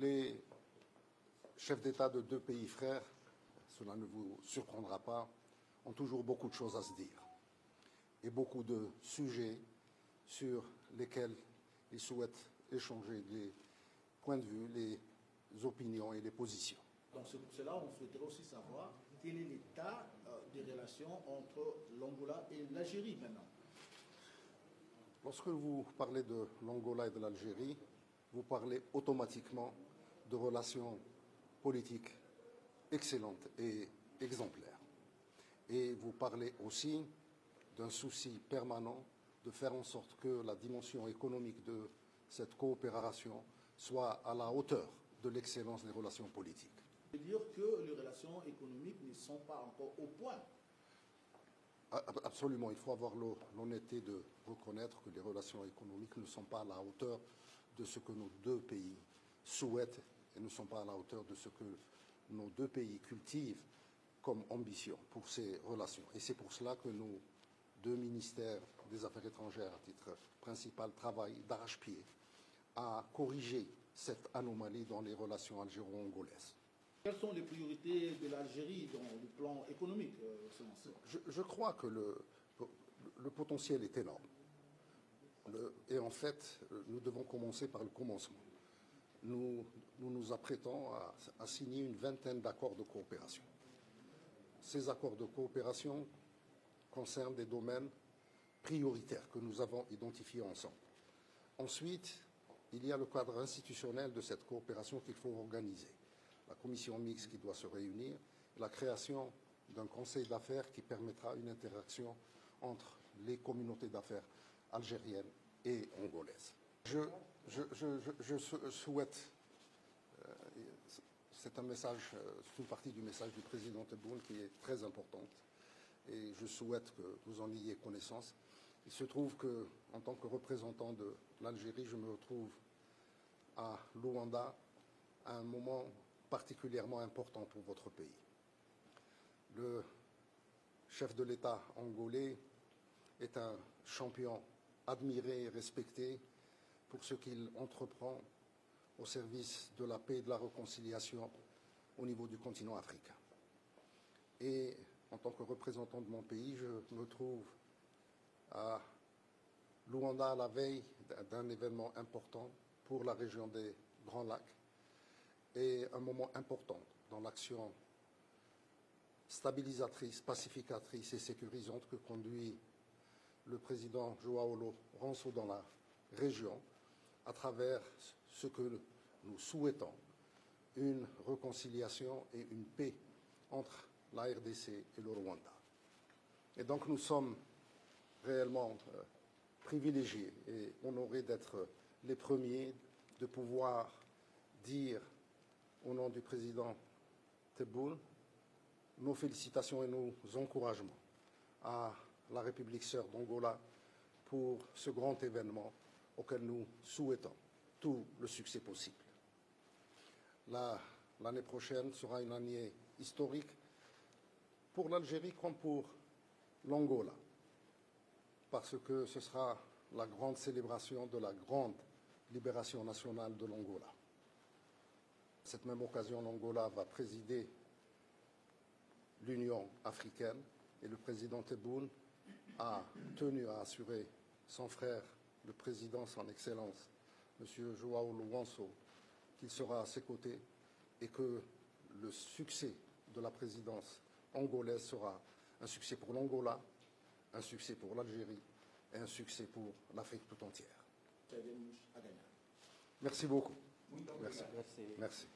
Les chefs d'État de deux pays frères, cela ne vous surprendra pas, ont toujours beaucoup de choses à se dire et beaucoup de sujets sur lesquels ils souhaitent échanger les points de vue, les opinions et les positions. Donc c'est pour cela qu'on souhaiterait aussi savoir quel est l'état des relations entre l'Angola et l'Algérie maintenant. Lorsque vous parlez de l'Angola et de l'Algérie, vous parlez automatiquement de relations politiques excellentes et exemplaires. Et vous parlez aussi d'un souci permanent de faire en sorte que la dimension économique de cette coopération soit à la hauteur de l'excellence des relations politiques. Ça veut dire que les relations économiques ne sont pas encore au point. Absolument, il faut avoir l'honnêteté de reconnaître que les relations économiques ne sont pas à la hauteur de ce que nos deux pays souhaitent et ne sont pas à la hauteur de ce que nos deux pays cultivent comme ambition pour ces relations. Et c'est pour cela que nos deux ministères des Affaires étrangères, à titre principal, travaillent d'arrache-pied à corriger cette anomalie dans les relations algéro-angolaises. Quelles sont les priorités de l'Algérie dans le plan économique je crois que le potentiel est énorme. Et en fait, nous devons commencer par le commencement. Nous nous apprêtons à signer une vingtaine d'accords de coopération. Ces accords de coopération concernent des domaines prioritaires que nous avons identifiés ensemble. Ensuite, il y a le cadre institutionnel de cette coopération qu'il faut organiser. La commission mixte qui doit se réunir, la création d'un conseil d'affaires qui permettra une interaction entre les communautés d'affaires algériennes et angolaises. Je souhaite, c'est un message, c'est une partie du message du président Tebboune qui est très importante et je souhaite que vous en ayez connaissance. Il se trouve que, en tant que représentant de l'Algérie, je me retrouve à Luanda à un moment particulièrement important pour votre pays. Le chef de l'État angolais est un champion admiré et respecté pour ce qu'il entreprend au service de la paix et de la réconciliation au niveau du continent africain. Et en tant que représentant de mon pays, je me trouve à Luanda à la veille d'un événement important pour la région des Grands Lacs et un moment important dans l'action stabilisatrice, pacificatrice et sécurisante que conduit le président João Lourenço dans la région à travers ce que nous souhaitons, une réconciliation et une paix entre la RDC et le Rwanda. Et donc nous sommes réellement privilégiés et honorés d'être les premiers de pouvoir dire au nom du président Tebboune nos félicitations et nos encouragements à la République sœur d'Angola pour ce grand événement auquel nous souhaitons tout le succès possible. L'année prochaine sera une année historique pour l'Algérie comme pour l'Angola, parce que ce sera la grande célébration de la grande libération nationale de l'Angola. À cette même occasion, l'Angola va présider l'Union africaine et le président Tebboune a tenu à assurer son frère, le président son Excellence, M. João Lourenço, qu'il sera à ses côtés et que le succès de la présidence angolaise sera un succès pour l'Angola, un succès pour l'Algérie et un succès pour l'Afrique tout entière. Merci beaucoup. Merci.